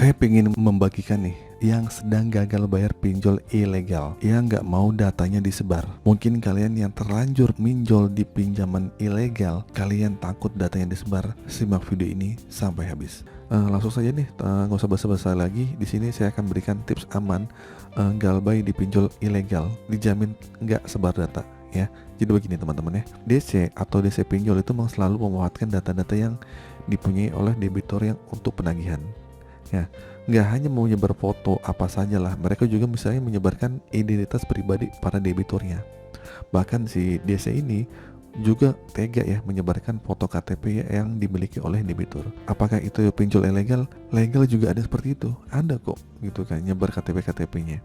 Saya ingin membagikan nih yang sedang gagal bayar pinjol ilegal, yang nggak mau datanya disebar. Mungkin kalian yang terlanjur minjol di pinjaman ilegal, kalian takut datanya disebar. Simak video ini sampai habis. Langsung saja nih, nggak usah basa-basi lagi. Di sini saya akan berikan tips aman galbay di pinjol ilegal, dijamin nggak sebar data. Ya, jadi begini teman-teman ya. DC atau DC pinjol itu memang selalu memanfaatkan data-data yang dipunyai oleh debitur yang untuk penagihan. Ya, nggak hanya mau menyebar foto apa saja lah, mereka juga misalnya menyebarkan identitas pribadi para debiturnya. Bahkan si DC ini juga tega ya menyebarkan foto KTP yang dimiliki oleh debitur. Apakah itu pinjol ilegal? Legal juga ada seperti itu, ada kok gitu kan, nyebar KTP-nya.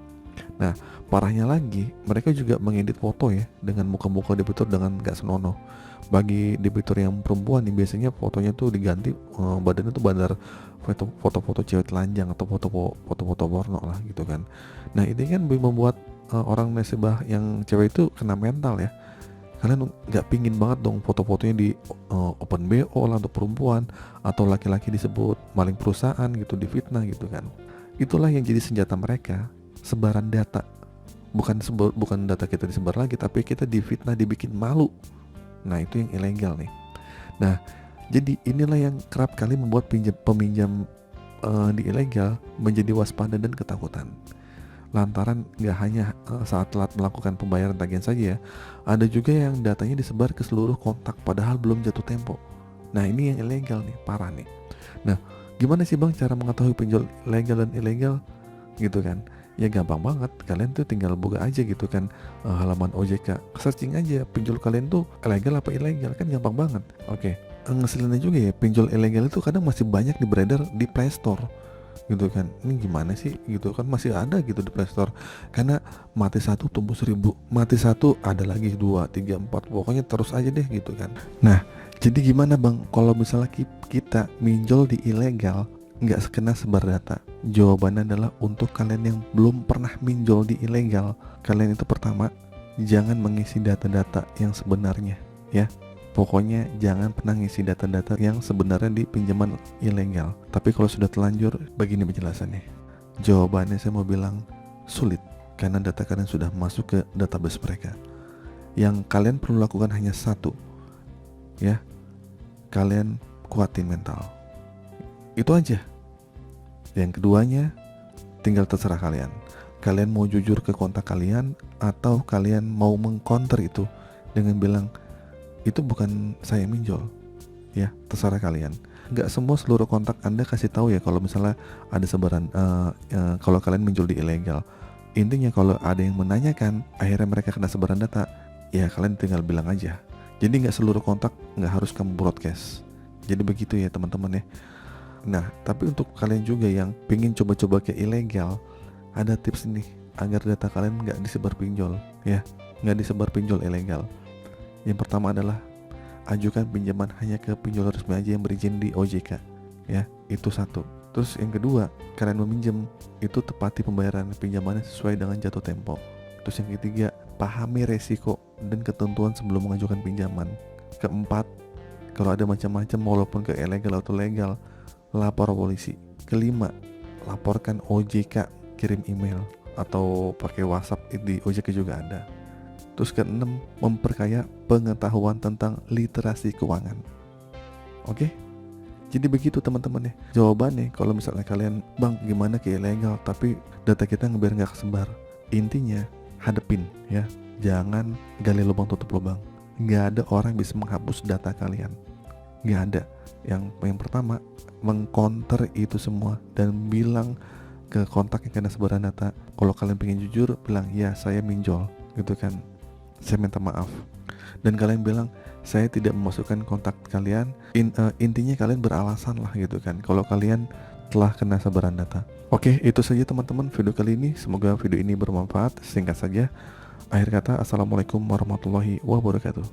Nah, parahnya lagi, mereka juga mengedit foto ya dengan muka-muka debitur dengan gak senonoh. Bagi debitur yang perempuan nih, biasanya fotonya tuh diganti badannya tuh bandar foto-foto cewek telanjang atau foto-foto porno lah gitu kan. Nah, ini kan membuat orang nasibah yang cewek itu kena mental ya. Kalian gak pingin banget dong foto-fotonya di open BO lah untuk perempuan, atau laki-laki disebut maling perusahaan gitu, difitnah gitu kan. Itulah yang jadi senjata mereka, sebaran data. Bukan data kita disebar lagi, tapi kita difitnah, dibikin malu. Nah, itu yang ilegal nih. Nah, jadi inilah yang kerap kali membuat peminjam di ilegal menjadi waspada dan ketakutan. Lantaran gak hanya saat telat melakukan pembayaran tagihan saja ya, ada juga yang datanya disebar ke seluruh kontak padahal belum jatuh tempo. Nah, ini yang ilegal nih, parah nih. Nah, gimana sih bang cara mengetahui pinjol legal dan ilegal gitu kan? Ya gampang banget, kalian tuh tinggal buka aja gitu kan halaman OJK, searching aja pinjol kalian tuh legal apa ilegal, kan gampang banget. Oke, ngeselinnya juga ya, pinjol ilegal itu kadang masih banyak beredar di Play Store gitu kan. Ini gimana sih gitu kan, masih ada gitu di Play Store, karena mati satu tumbuh 1000, mati satu ada lagi 2, 3, 4, pokoknya terus aja deh gitu kan. Nah, jadi gimana bang kalau misalnya kita minjol di ilegal nggak kena sebar data? Jawabannya adalah untuk kalian yang belum pernah minjol di ilegal, kalian itu pertama jangan mengisi data-data yang sebenarnya ya. Pokoknya jangan pernah ngisi data-data yang sebenarnya di pinjaman ilegal. Tapi kalau sudah terlanjur, begini penjelasannya. Jawabannya saya mau bilang sulit, karena data kalian sudah masuk ke database mereka. Yang kalian perlu lakukan hanya satu, ya, kalian kuatin mental. Itu aja. Yang keduanya, tinggal terserah kalian. Kalian mau jujur ke kontak kalian, atau kalian mau mengcounter itu dengan bilang, itu bukan saya minjol. Ya, terserah kalian. Nggak semua seluruh kontak Anda kasih tahu ya kalau misalnya ada sebaran kalau kalian minjol di ilegal. Intinya kalau ada yang menanyakan, akhirnya mereka kena sebaran data, ya kalian tinggal bilang aja. Jadi nggak seluruh kontak nggak harus kamu broadcast. Jadi begitu ya teman-teman ya. Nah, tapi untuk kalian juga yang pengen coba-coba ke ilegal, ada tips nih agar data kalian nggak disebar pinjol ya, nggak disebar pinjol ilegal. Yang pertama adalah ajukan pinjaman hanya ke pinjol resmi aja yang berizin di OJK ya, itu satu. Terus yang kedua, kalian meminjam itu tepati pembayaran pinjamannya sesuai dengan jatuh tempo. Terus yang ketiga, pahami resiko dan ketentuan sebelum mengajukan pinjaman. Keempat, kalau ada macam-macam walaupun ke ilegal atau legal, lapor polisi. Kelima, laporkan OJK, kirim email atau pakai WhatsApp, di OJK juga ada. Terus keenam, memperkaya pengetahuan tentang literasi keuangan. Oke? Jadi begitu teman-teman ya. Jawabannya kalau misalnya kalian, bang gimana ke ilegal tapi data kita biar nggak kesebar. Intinya hadepin ya. Jangan gali lubang tutup lubang. Nggak ada orang bisa menghapus data kalian. Nggak ada. Yang pertama, mengcounter itu semua dan bilang ke kontak yang kena sebaran data. Kalau kalian pengen jujur, bilang ya saya minjol gitu kan. Saya minta maaf. Dan kalian bilang saya tidak memasukkan kontak kalian. Intinya kalian beralasan lah gitu kan kalau kalian telah kena sebaran data. Oke, itu saja teman-teman video kali ini. Semoga video ini bermanfaat. Singkat saja, akhir kata, assalamualaikum warahmatullahi wabarakatuh.